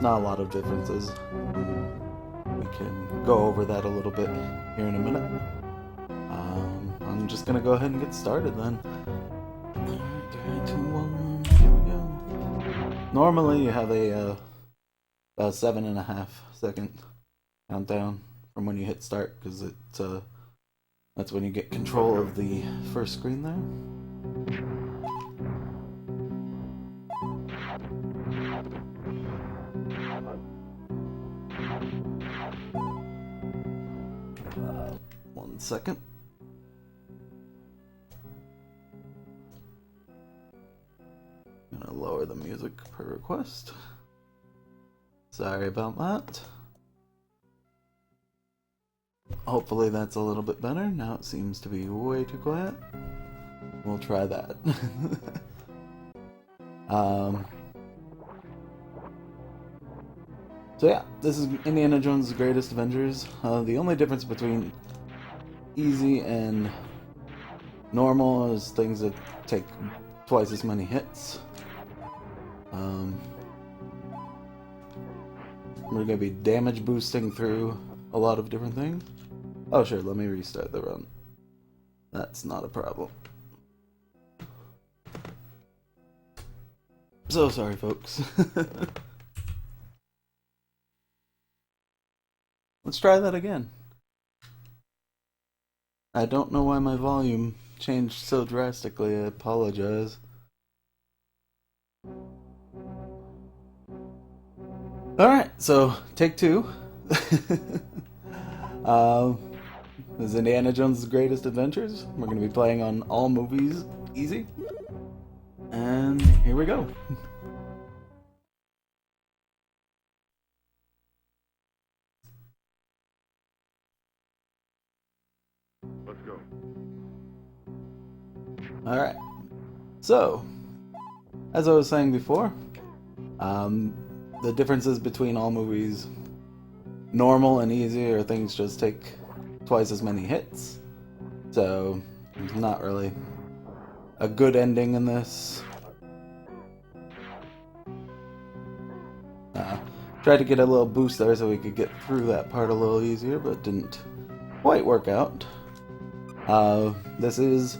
not a lot of differences. We can go over that a little bit here in a minute. I'm just gonna go ahead and get started then. 3, 2, 1, here we go. Normally you have a about 7.5 second countdown from when you hit start, because that's when you get control of the first screen there. One second. I'm gonna lower the music per request. Sorry about that. Hopefully that's a little bit better. Now it seems to be way too quiet. We'll try that. So yeah, this is Indiana Jones' Greatest Adventures. The only difference between easy and normal is things that take twice as many hits. We're going to be damage boosting through a lot of different things. Oh sure, let me restart the run. That's not a problem. So sorry folks. Let's try that again. I don't know why my volume changed so drastically, I apologize. Alright, so take 2. This is Indiana Jones' Greatest Adventures. We're going to be playing on all movies easy. And here we go. Let's go. Alright, so, as I was saying before, the differences between all movies, normal and easy, are things just take twice as many hits. So, there's not really a good ending in this. Tried to get a little boost there so we could get through that part a little easier, but it didn't quite work out. This is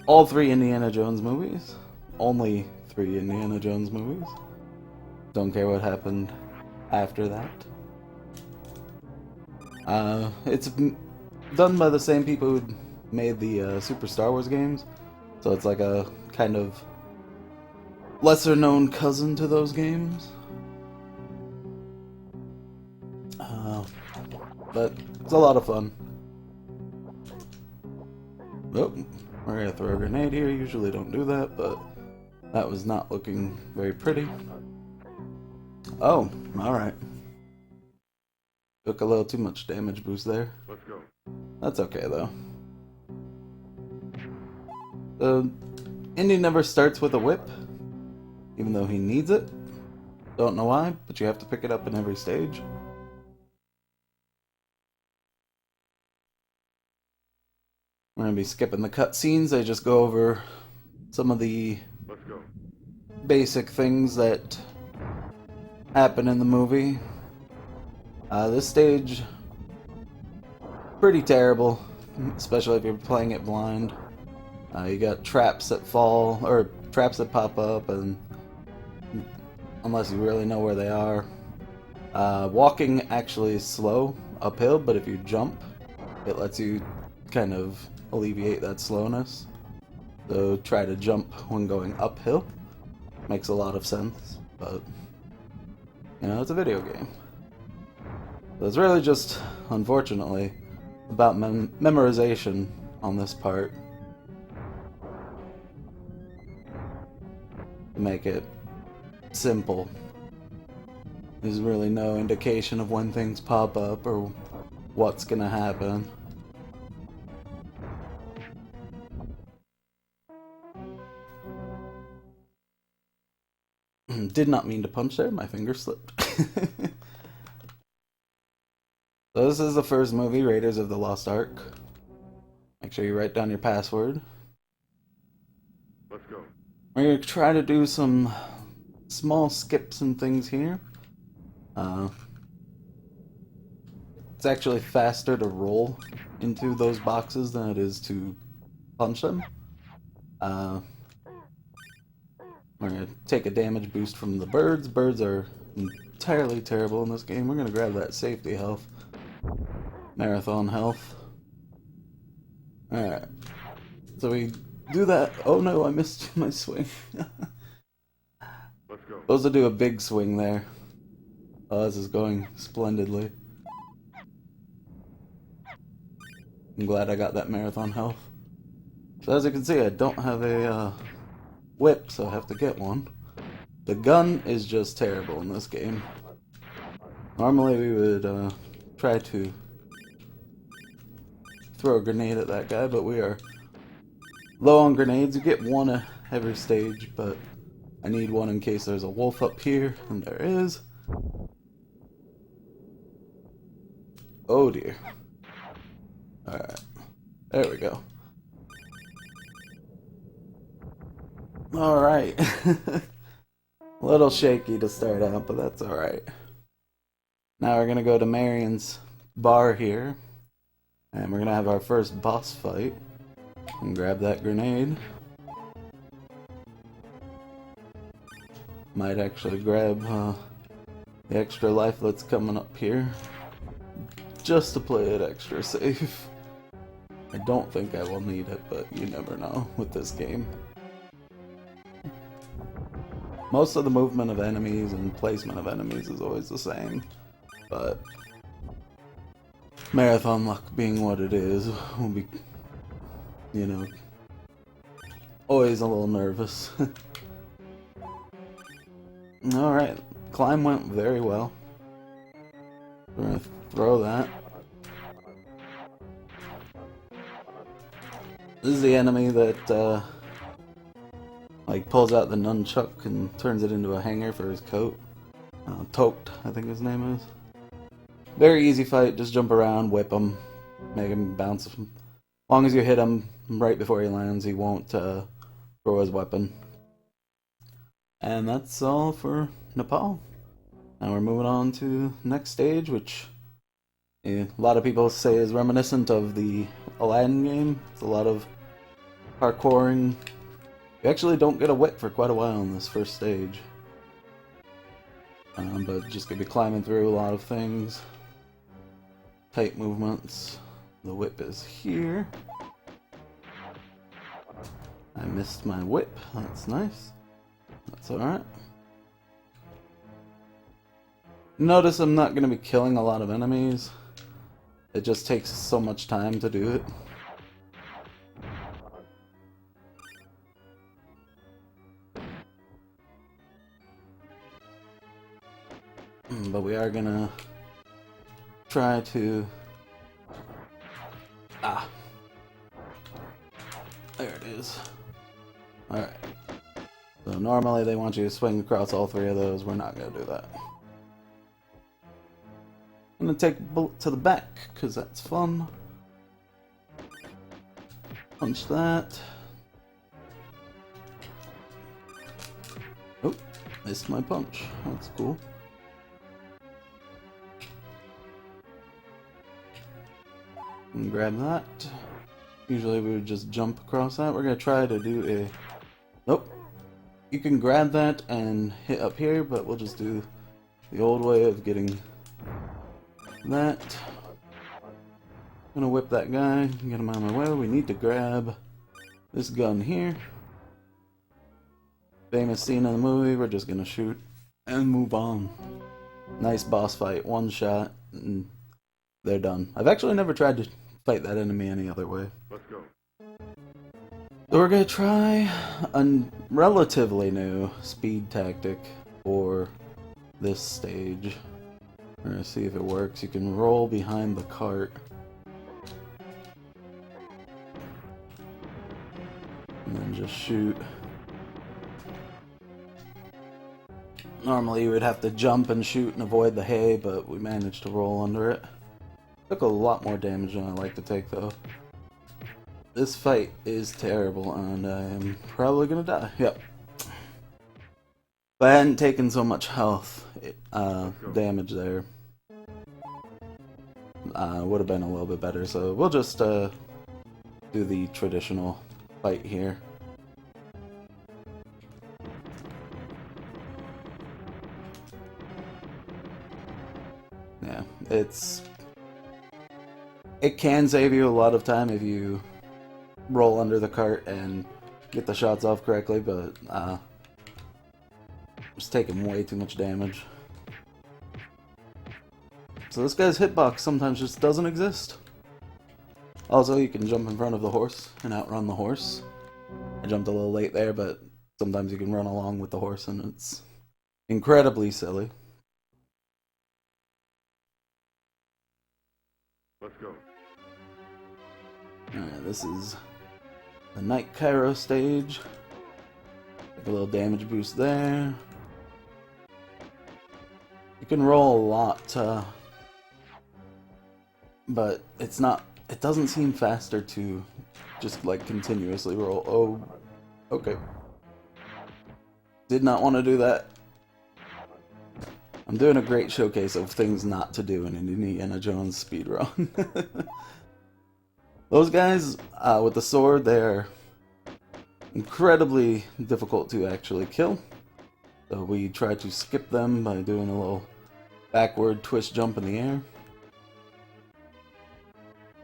all 3 Indiana Jones movies. Only 3 Indiana Jones movies. Don't care what happened after that. It's done by the same people who made the Super Star Wars games, so it's like a kind of lesser known cousin to those games. But it's a lot of fun. Oh, we're gonna throw a grenade here. Usually don't do that, but that was not looking very pretty. Oh, alright. Took a little too much damage boost there. Let's go. That's okay though. Indy never starts with a whip, even though he needs it. Don't know why, but you have to pick it up in every stage. We're going to be skipping the cutscenes. They just go over some of the basic things that happen in the movie. This stage, pretty terrible, especially if you're playing it blind. You got traps that fall, or traps that pop up, and unless you really know where they are. Walking actually is slow uphill, but if you jump, it lets you kind of alleviate that slowness. So try to jump when going uphill. Makes a lot of sense, but you know, it's a video game. So it's really just, unfortunately, about memorization on this part. To make it simple. There's really no indication of when things pop up or what's gonna happen. Did not mean to punch there, my finger slipped. So this is the first movie, Raiders of the Lost Ark. Make sure you write down your password. Let's go. We're going to try to do some small skips and things here. Uh, it's actually faster to roll into those boxes than it is to punch them. We're going to take a damage boost from the birds. Birds are entirely terrible in this game. We're going to grab that safety health. Marathon health. Alright. So we do that. Oh no, I missed my swing. Let's go. Supposed to do a big swing there. Oh, this is going splendidly. I'm glad I got that marathon health. So as you can see, I don't have a whip, so I have to get one. The gun is just terrible in this game. Normally we would try to throw a grenade at that guy, but we are low on grenades. You get one at every stage, but I need one in case there's a wolf up here, and there is. Oh dear. Alright. There we go. Alright. A little shaky to start out, but that's alright. Now we're gonna go to Marion's bar here, and we're gonna have our first boss fight. And grab that grenade. Might actually grab the extra life that's coming up here, just to play it extra safe. I don't think I will need it, but you never know with this game. Most of the movement of enemies and placement of enemies is always the same, but marathon luck being what it is, we'll be, you know, always a little nervous. Alright, climb went very well. We're gonna throw that. This is the enemy that like pulls out the nunchuck and turns it into a hanger for his coat. Tote, I think his name is. Very easy fight, just jump around, whip him, make him bounce. As long as you hit him right before he lands, he won't throw his weapon. And that's all for Nepal. Now we're moving on to next stage, which a lot of people say is reminiscent of the Aladdin game. It's a lot of parkouring. You actually don't get a whip for quite a while in this first stage. But just gonna be climbing through a lot of things. Tight movements. The whip is here. I missed my whip. That's nice. That's alright. Notice I'm not going to be killing a lot of enemies. It just takes so much time to do it. But we are going to try to... Ah! There it is. Alright. So normally they want you to swing across all three of those. We're not going to do that. I'm going to take a bullet to the back, because that's fun. Punch that. Oh, missed my punch. That's cool. And grab that. Usually we would just jump across that. We're going to try to do a... Nope. You can grab that and hit up here, but we'll just do the old way of getting that. I'm gonna whip that guy, get him out of my way. We need to grab this gun here. Famous scene in the movie, we're just gonna shoot and move on. Nice boss fight, one shot, and they're done. I've actually never tried to fight that enemy any other way. Let's go. So we're gonna try a relatively new speed tactic for this stage. We're gonna see if it works. You can roll behind the cart. And then just shoot. Normally you would have to jump and shoot and avoid the hay, but we managed to roll under it. Took a lot more damage than I like to take though. This fight is terrible and I am probably gonna die. Yep. If I hadn't taken so much health damage there, would have been a little bit better. So we'll just do the traditional fight here. Yeah, it can save you a lot of time if you roll under the cart and get the shots off correctly, but just taking way too much damage. So this guy's hitbox sometimes just doesn't exist. Also, you can jump in front of the horse and outrun the horse. I jumped a little late there, but sometimes you can run along with the horse and it's incredibly silly. Let's go. Alright, this is the Night Cairo stage. Take a little damage boost there. You can roll a lot, but it doesn't seem faster to just like continuously roll. Oh, okay. Did not want to do that. I'm doing a great showcase of things not to do in an Indiana Jones speedrun. Those guys with the sword, they're incredibly difficult to actually kill. So we try to skip them by doing a little backward twist jump in the air.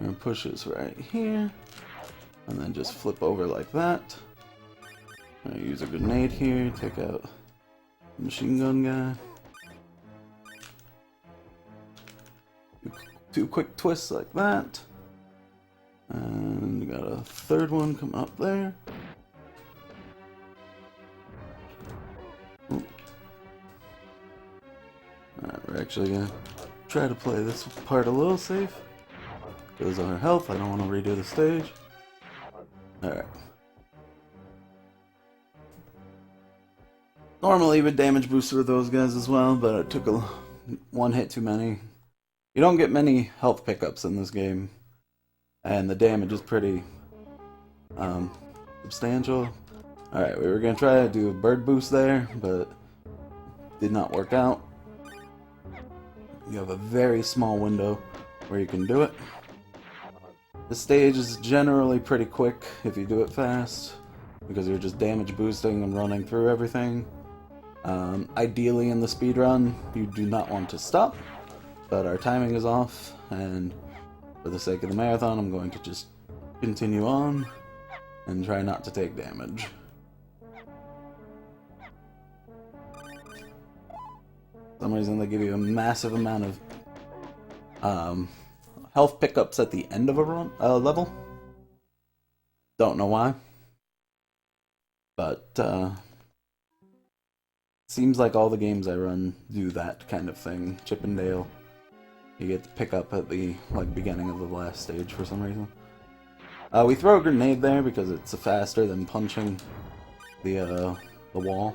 And push this right here. And then just flip over like that. I use a grenade here, take out the machine gun guy. Two quick twists like that. And we got a third one come up there. Alright, we're actually gonna try to play this part a little safe. Because of our health, I don't want to redo the stage. Alright. Normally would damage boost with those guys as well, but it took one hit too many. You don't get many health pickups in this game, and the damage is pretty substantial. Alright, we were going to try to do a bird boost there, but did not work out. You have a very small window where you can do it. The stage is generally pretty quick if you do it fast, because you're just damage boosting and running through everything. Ideally in the speedrun, you do not want to stop, but our timing is off, and for the sake of the marathon, I'm going to just continue on and try not to take damage. For some reason they give you a massive amount of health pickups at the end of a level. Don't know why, but seems like all the games I run do that kind of thing. Chippendale, you get to pick up at the beginning of the last stage for some reason. We throw a grenade there because it's faster than punching the wall.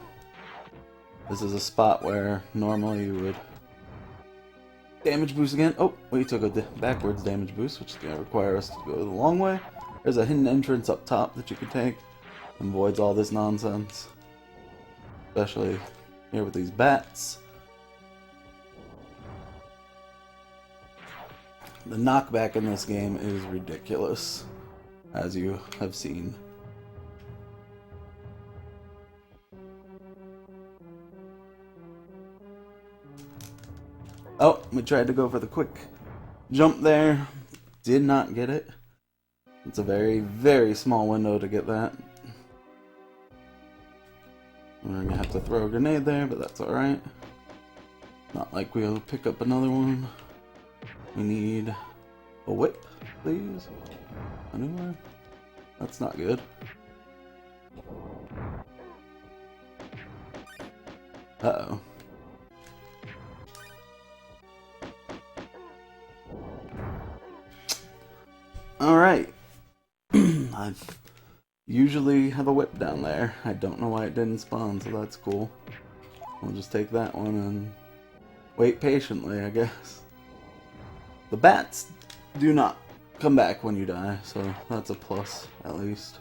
This is a spot where normally you would damage boost again. Oh, we took a backwards damage boost, which is going to require us to go the long way. There's a hidden entrance up top that you can take and avoids all this nonsense. Especially here with these bats. The knockback in this game is ridiculous, as you have seen. Oh, we tried to go for the quick jump there. Did not get it. It's a very, very small window to get that. We're gonna have to throw a grenade there, but that's alright. Not like we'll pick up another one. We need a whip, please. Anywhere? That's not good. Uh-oh. Alright. I usually have a whip down there. I don't know why it didn't spawn, so that's cool. We'll just take that one and wait patiently, I guess. The bats do not come back when you die, so that's a plus, at least.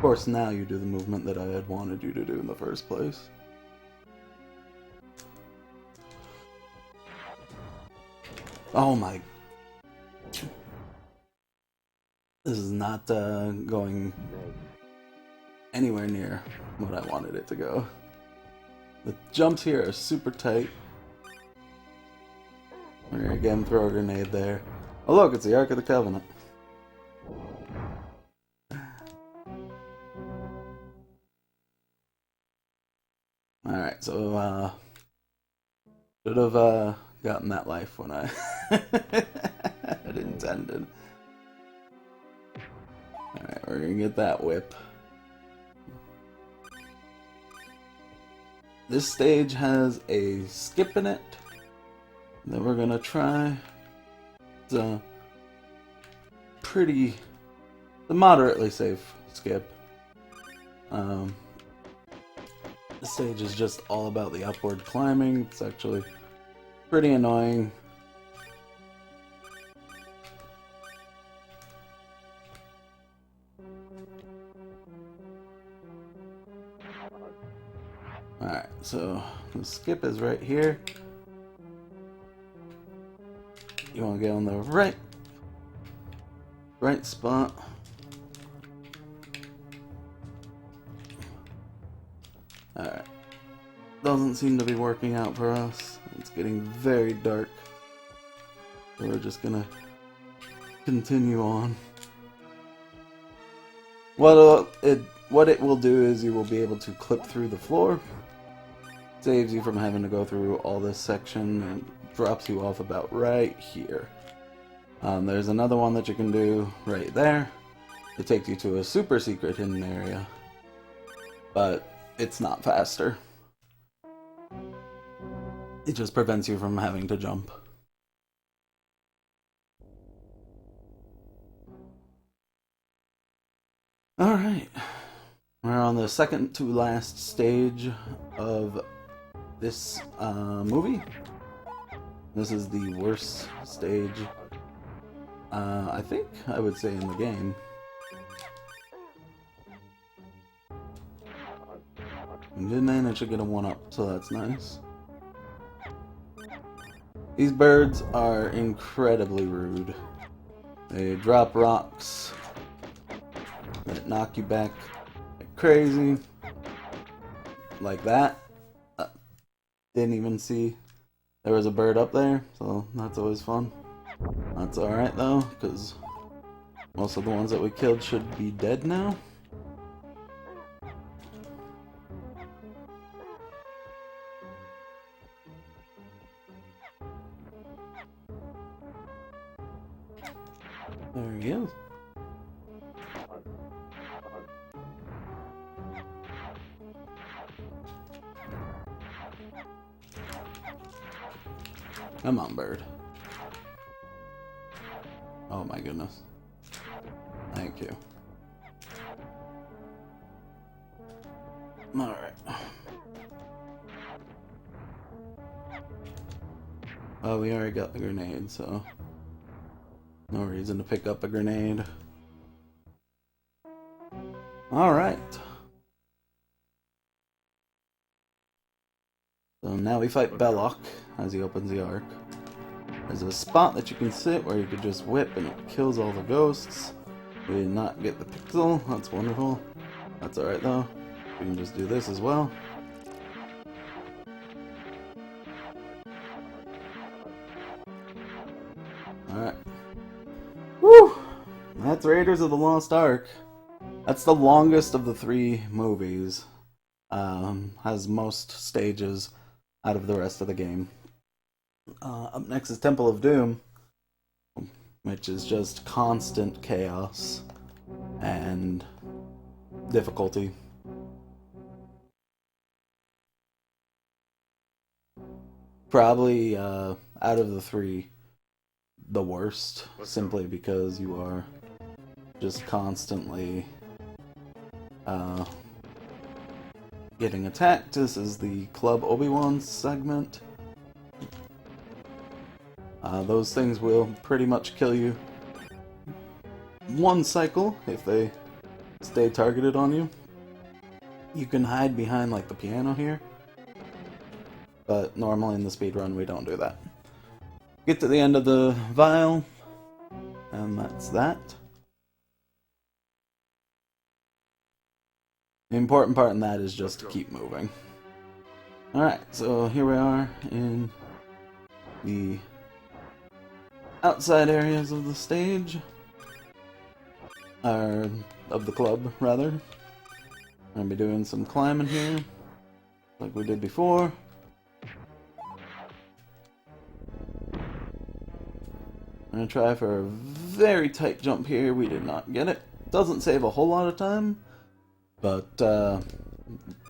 course, now you do the movement that I had wanted you to do in the first place. Oh my... This is not going anywhere near what I wanted it to go. The jumps here are super tight. We're gonna again throw a grenade there. Oh look, it's the Ark of the Covenant. Alright, so should have gotten that life when I had intended. Alright, we're gonna get that whip. This stage has a skip in it that we're gonna try. It's a moderately safe skip. This stage is just all about the upward climbing. It's actually pretty annoying. Alright, so the skip is right here. You want to get on the right spot. Alright. Doesn't seem to be working out for us. It's getting very dark. So we're just gonna continue on. What it will do is you will be able to clip through the floor. Saves you from having to go through all this section and drops you off about right here. There's another one that you can do right there. It takes you to a super secret hidden area. But it's not faster. It just prevents you from having to jump. Alright. We're on the second to last stage of this movie. This is the worst stage, I think I would say, in the game. We did manage to get a 1-up, so that's nice. These birds are incredibly rude. They drop rocks that knock you back like crazy. Like that. Didn't even see there was a bird up there, so that's always fun. That's alright though, because most of the ones that we killed should be dead now. There he is. Come on, bird. Oh my goodness. Thank you. Alright. Well, we already got the grenade, so no reason to pick up a grenade. Alright. So now we fight Belloc as he opens the Ark. There's a spot that you can sit where you could just whip and it kills all the ghosts. We did not get the pixel, that's wonderful. That's alright though. We can just do this as well. Alright. Woo! That's Raiders of the Lost Ark. That's the longest of the 3 movies. Has most stages out of the rest of the game. Up next is Temple of Doom, which is just constant chaos and difficulty. Probably out of the 3, the worst, simply because you are just constantly getting attacked. This is the Club Obi-Wan segment. Those things will pretty much kill you one cycle if they stay targeted on you. You can hide behind like the piano here, but normally in the speedrun we don't do that. Get to the end of the vial, and that's that. The important part in that is just to keep moving. Alright, so here we are in the outside areas of the stage. Or of the club, rather. I'm gonna be doing some climbing here, like we did before. I'm gonna try for a very tight jump here. We did not get it. Doesn't save a whole lot of time, but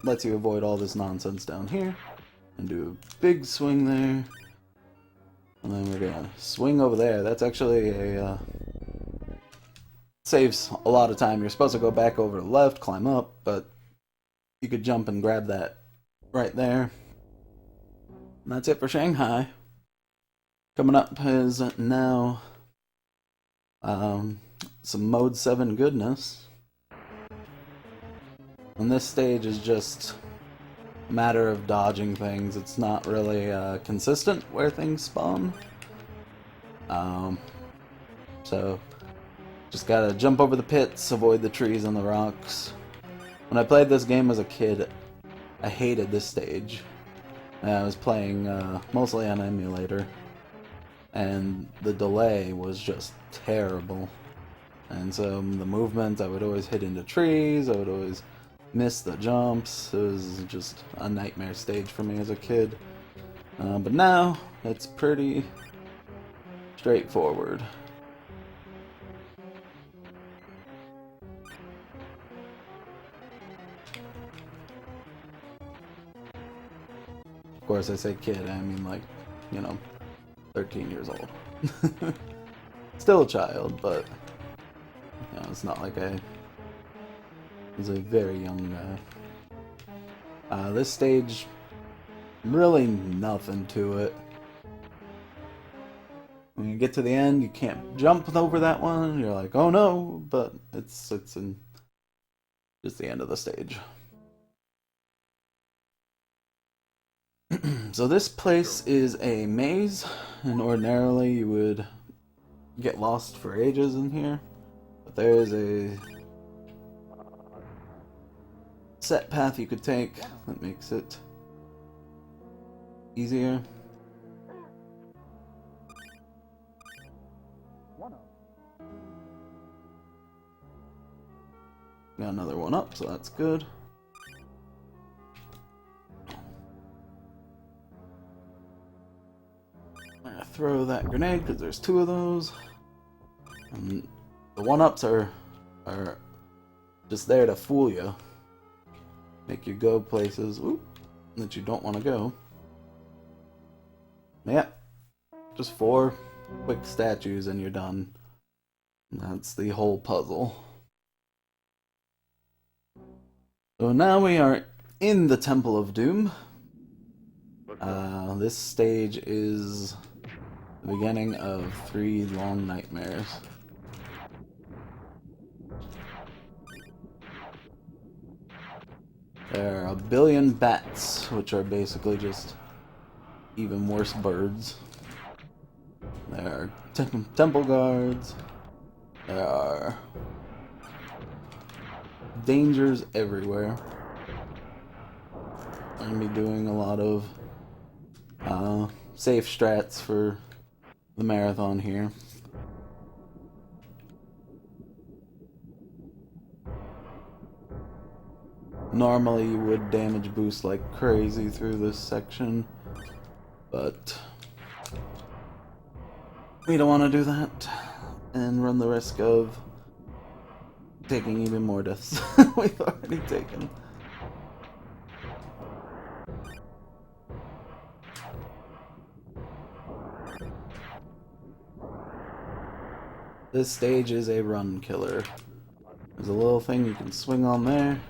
lets you avoid all this nonsense down here. And do a big swing there. And then we're gonna swing over there. That's actually a saves a lot of time. You're supposed to go back over to the left, climb up, but you could jump and grab that right there. And that's it for Shanghai. Coming up is now some Mode 7 goodness. And this stage is just a matter of dodging things. It's not really consistent where things spawn. So just gotta jump over the pits, avoid the trees and the rocks. When I played this game as a kid, I hated this stage. I was playing mostly on emulator, and the delay was just terrible. And so the movement, I would always hit into trees, I would always miss the jumps. It was just a nightmare stage for me as a kid. But now, it's pretty straightforward. Of course, I say kid, I mean like, 13 years old. Still a child, but it's not like I was a very young guy. This stage, really nothing to it. When you get to the end, you can't jump over that one. You're like, oh no, but it's in just the end of the stage. So this place is a maze, and ordinarily you would get lost for ages in here, but there is a set path you could take that makes it easier. Got another one up, so that's good. Throw that grenade because there's two of those. And the one-ups are just there to fool you, make you go places that you don't want to go. Yeah, just 4 quick statues and you're done. And that's the whole puzzle. So now we are in the Temple of Doom. This stage is the beginning of 3 long nightmares. There are a billion bats, which are basically just even worse birds. There are temple guards. There are dangers everywhere. I'm going to be doing a lot of safe strats for the marathon here. Normally you would damage boost like crazy through this section, but we don't want to do that and run the risk of taking even more deaths we've already taken. This stage is a run killer. There's a little thing you can swing on there.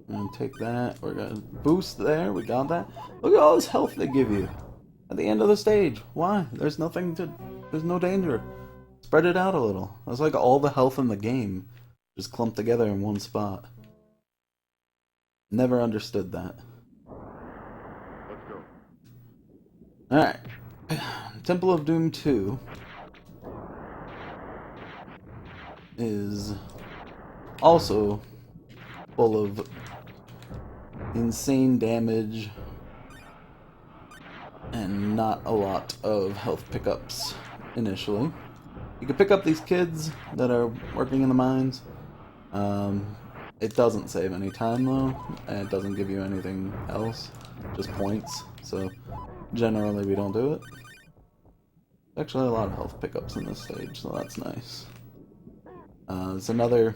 I'm gonna take that. We're gonna boost there. We got that. Look at all this health they give you at the end of the stage. Why? There's no danger. Spread it out a little. That's like all the health in the game. just clumped together in one spot. Never understood that. Let's go. Alright. Temple of Doom 2 is also full of insane damage and not a lot of health pickups initially. You can pick up these kids that are working in the mines. It doesn't save any time though, and it doesn't give you anything else, just points, so generally we don't do it. Actually a lot of health pickups in this stage, so that's nice. It's another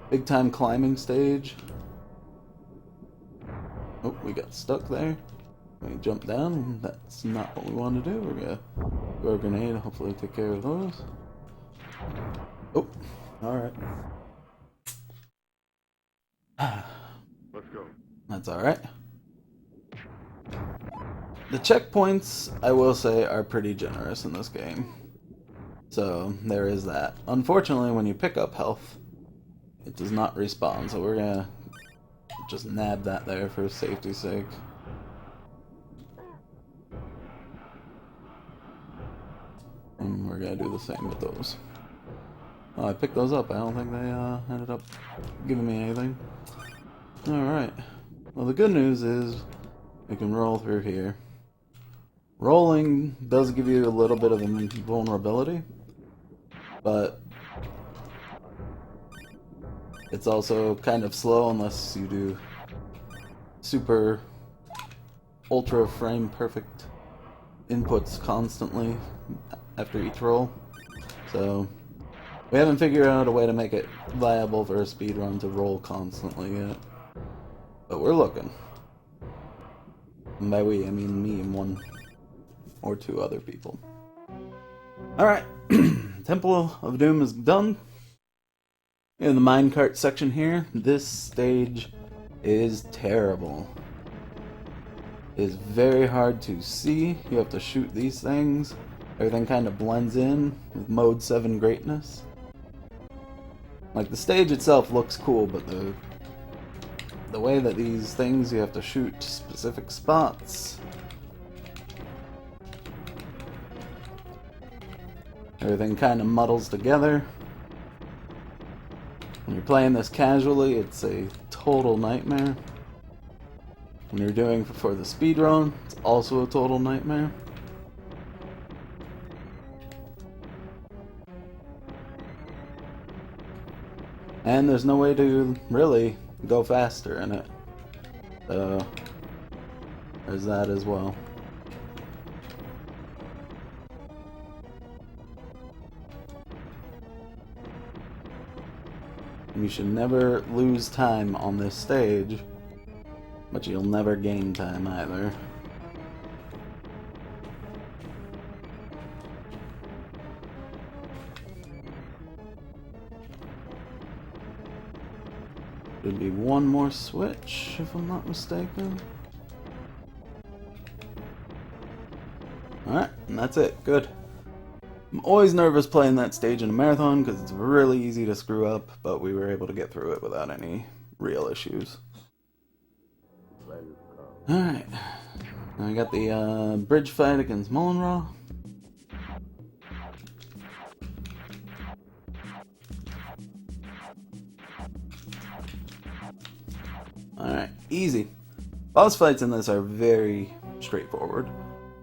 big time climbing stage. Oh, we got stuck there. We jump down, that's not what we want to do. We're gonna throw a grenade, hopefully take care of those. Oh, alright. Let's go. That's alright. The checkpoints, I will say, are pretty generous in this game. So, there is that. Unfortunately, when you pick up health, it does not respawn, so we're gonna just nab that there for safety's sake. And we're gonna do the same with those. Oh, I picked those up. I don't think they ended up giving me anything. Alright. Well, the good news is we can roll through here. Rolling does give you a little bit of invulnerability, but it's also kind of slow unless you do super ultra frame perfect inputs constantly after each roll. So we haven't figured out a way to make it viable for a speedrun to roll constantly yet, but we're looking. And by we, I mean me and one or two other people. Alright, Temple of Doom is done. In the minecart section here, this stage is terrible. It is very hard to see. You have to shoot these things. Everything kind of blends in with Mode 7 greatness. Like, the stage itself looks cool, but the way that these things, you have to shoot specific spots. Everything kind of muddles together. When you're playing this casually, it's a total nightmare. When you're doing for the speedrun, it's also a total nightmare. And there's no way to really go faster in it. So there's that as well. You should never lose time on this stage, but you'll never gain time either. Should be one more switch, if I'm not mistaken. Alright, and that's it. Good. I'm always nervous playing that stage in a marathon because it's really easy to screw up, but we were able to get through it without any real issues. Alright. Now I got the bridge fight against Mullenraw. Alright, easy. Boss fights in this are very straightforward.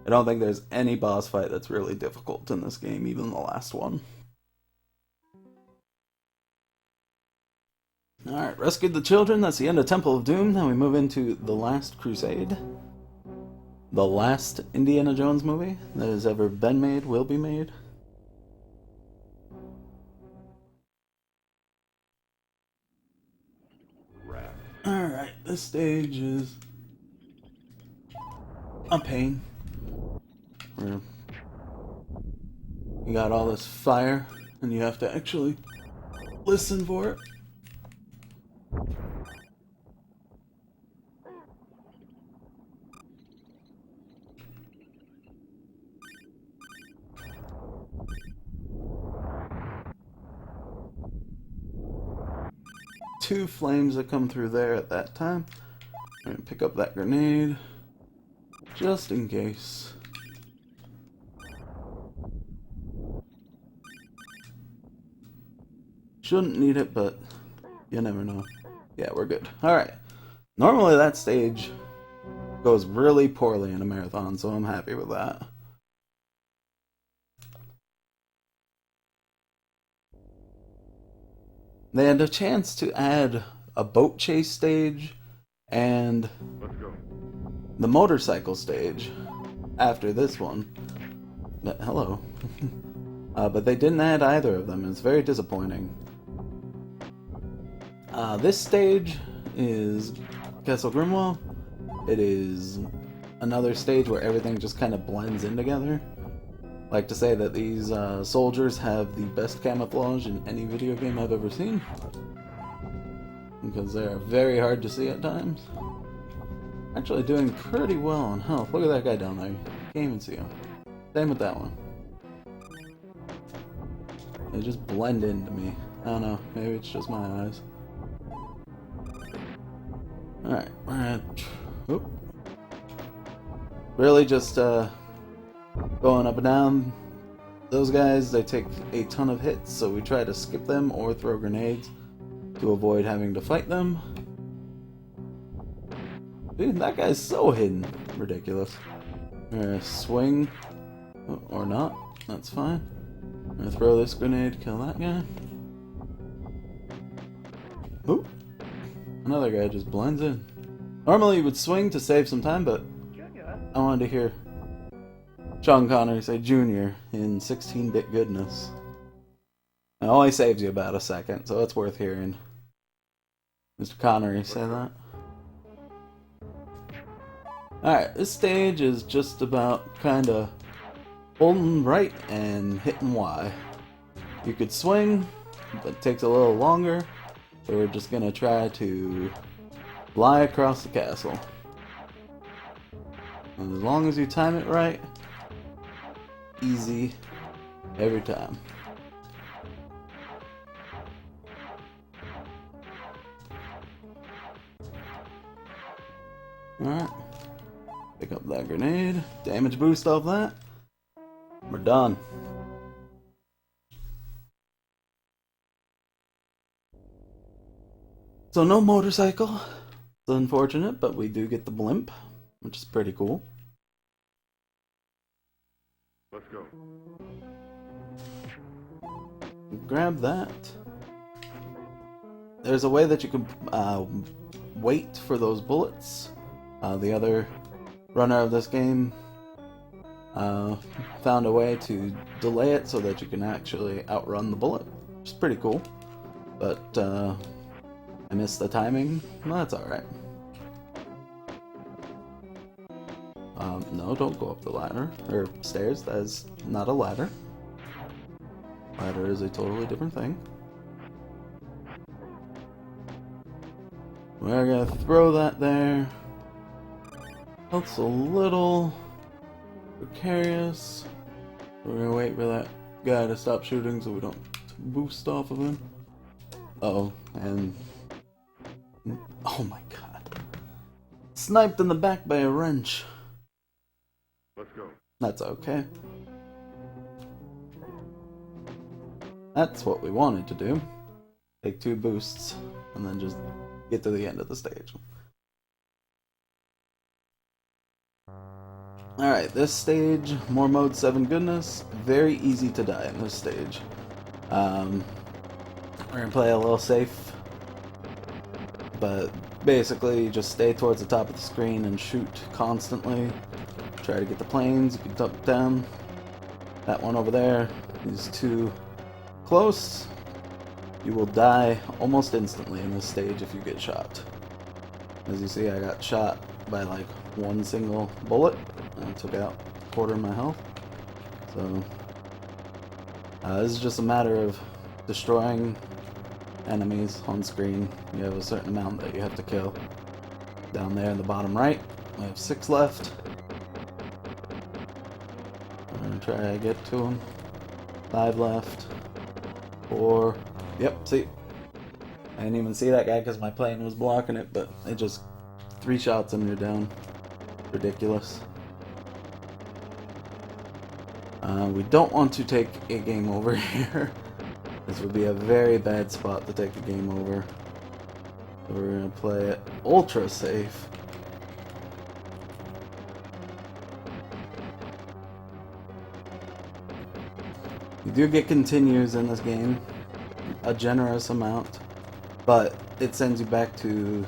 I don't think there's any boss fight that's really difficult in this game, even the last one. Alright, rescued the children. That's the end of Temple of Doom. Now we move into The Last Crusade. The last Indiana Jones movie that has ever been made, will be made. Alright, this stage is a pain. You got all this fire, and you have to actually listen for it. 2 flames that come through there at that time. I'm gonna pick up that grenade, just in case. Shouldn't need it, but you never know. Yeah, we're good. Alright. Normally that stage goes really poorly in a marathon, so I'm happy with that. They had a chance to add a boat chase stage and the motorcycle stage after this one. But, hello. But they didn't add either of them. It's very disappointing. This stage is Castle Grimwall. It is another stage where everything just kind of blends in together. I like to say that these soldiers have the best camouflage in any video game I've ever seen, because they're very hard to see at times. Actually doing pretty well on health. Look at that guy down there. You can't even see him. Same with that one. They just blend into me. I don't know. Maybe it's just my eyes. Alright. Oop. Really just going up and down. Those guys, they take a ton of hits, so we try to skip them or throw grenades to avoid having to fight them. Dude, that guy's so hidden. Ridiculous. I'm gonna swing, or not, that's fine. I'm gonna throw this grenade, kill that guy. Oop. Another guy just blends in. Normally you would swing to save some time, but I wanted to hear Sean Connery say Junior in 16-bit goodness. It only saves you about a second, so it's worth hearing Mr. Connery say that. Alright, this stage is just about kinda holding right and hitting Y. You could swing, but it takes a little longer, so we're just gonna try to fly across the castle. And as long as you time it right, easy every time. Alright. Pick up that grenade. Damage boost off that. We're done. So no motorcycle. It's unfortunate, but we do get the blimp, which is pretty cool. Let's go. Grab that. There's a way that you can wait for those bullets. The other runner of this game found a way to delay it so that you can actually outrun the bullet, which is pretty cool. But I missed the timing. Well, that's alright. No, don't go up the ladder. Or stairs. That is not a ladder. Ladder is a totally different thing. We're gonna throw that there. That's a little precarious. We're gonna wait for that guy to stop shooting so we don't boost off of him. Uh-oh, and... oh my god. Sniped in the back by a wrench. Let's go. That's okay. That's what we wanted to do. Take 2 boosts, and then just get to the end of the stage. Alright, this stage, more mode 7 goodness, very easy to die in this stage. We're gonna play a little safe, but basically just stay towards the top of the screen and shoot constantly. Try to get the planes, you can duck down. That one over there is too close. You will die almost instantly in this stage if you get shot. As you see, I got shot by like 1 single bullet, and I took out a quarter of my health. So, this is just a matter of destroying enemies on screen. You have a certain amount that you have to kill. Down there in the bottom right, we have 6 left. I'm gonna try to get to them. 5 left. 4. Yep, see? I didn't even see that guy because my plane was blocking it, but it just 3 shots and you're down. Ridiculous. We don't want to take a game over here. This would be a very bad spot to take a game over. So we're going to play it ultra safe. You do get continues in this game, a generous amount, but it sends you back to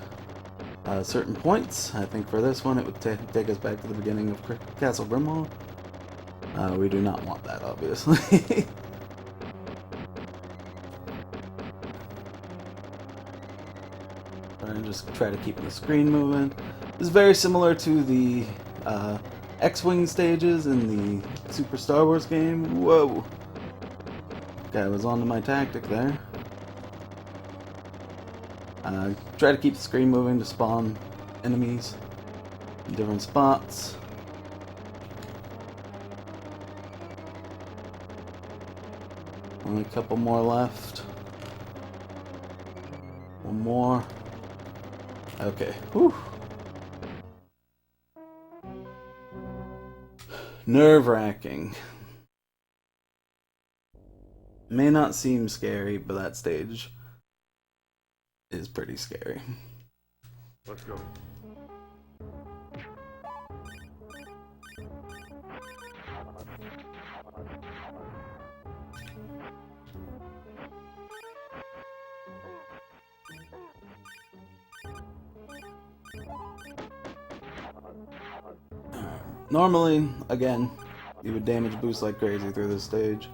certain points. I think for this one it would take us back to the beginning of Castle Grimmauld. We do not want that, obviously. And just try to keep the screen moving. This is very similar to the X-Wing stages in the Super Star Wars game. Whoa! Guy was onto my tactic there. Try to keep the screen moving to spawn enemies in different spots. Only a couple more left. One more. Okay. Whew. Nerve-wracking. May not seem scary, but that stage is pretty scary. Let's go. Normally, again, you would damage boost like crazy through this stage,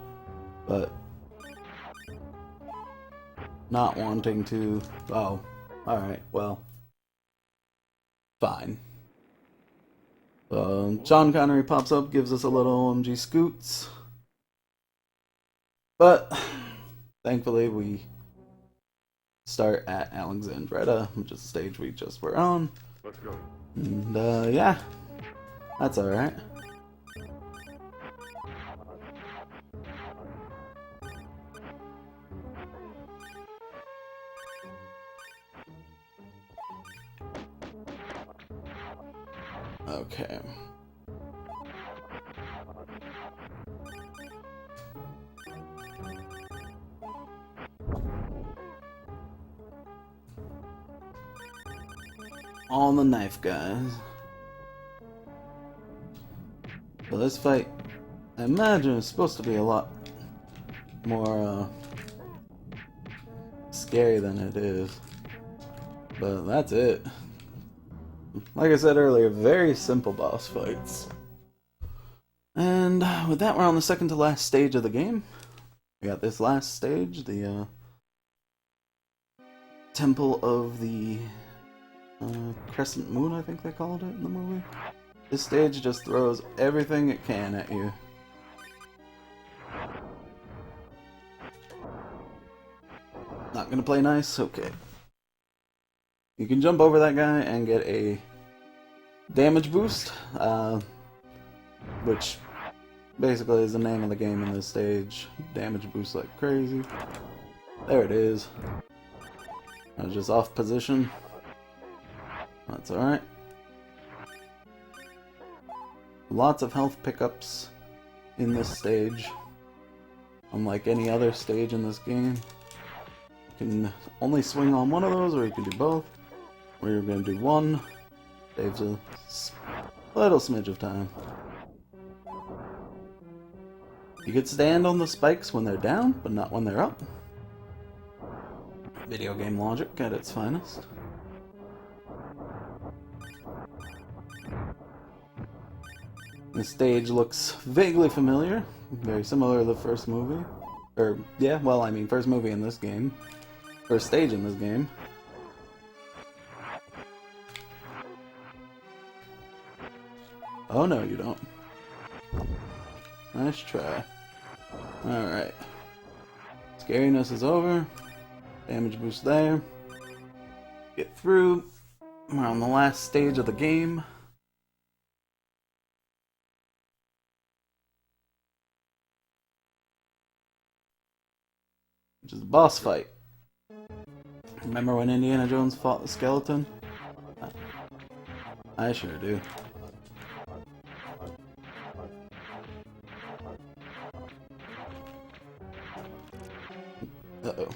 but not wanting to. Oh, alright, well, fine. Sean Connery pops up, gives us a little OMG scoots, but thankfully we start at Alexandretta, which is the stage we just were on. Let's go. And yeah, that's alright. Okay. All the knife guys. So this fight, I imagine, is supposed to be a lot more scary than it is. But that's it. Like I said earlier, very simple boss fights. And with that, we're on the second to last stage of the game. We got this last stage, the Temple of the Crescent Moon, I think they called it in the movie. This stage just throws everything it can at you. Not gonna play nice? Okay. You can jump over that guy and get a damage boost, which basically is the name of the game in this stage. Damage boost like crazy. There it is. I was just off position. That's alright. Lots of health pickups in this stage. Unlike any other stage in this game. You can only swing on one of those, or you can do both. We're going to do one. Saves a little smidge of time. You could stand on the spikes when they're down, but not when they're up. Video game logic at its finest. The stage looks vaguely familiar, very similar to the first movie. Or, yeah, well, I mean, first movie in this game. First stage in this game. Oh no, you don't. Nice try. Alright. Scariness is over. Damage boost there. Get through. We're on the last stage of the game. Which is the boss fight. Remember when Indiana Jones fought the skeleton? I sure do. Uh-oh.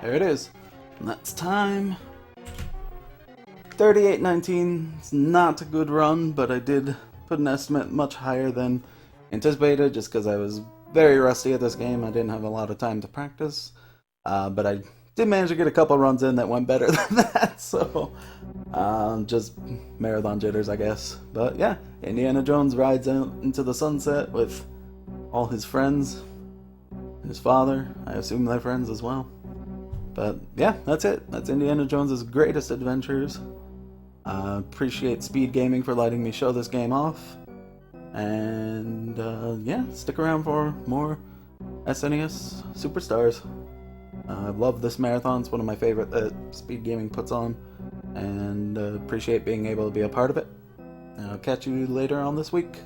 There it is. And that's time. 38:19. It's not a good run, but I did put an estimate much higher than anticipated just because I was very rusty at this game. I didn't have a lot of time to practice. But I did manage to get a couple runs in that went better than that, so just marathon jitters, I guess. But yeah, Indiana Jones rides out into the sunset with all his friends, his father. I assume they're friends as well. But yeah, that's it. That's Indiana Jones's greatest adventures. Appreciate SpeedGaming for letting me show this game off. And yeah, stick around for more SNES Super Stars. I love this marathon. It's one of my favorite that SpeedGaming puts on. And appreciate being able to be a part of it. I'll catch you later on this week.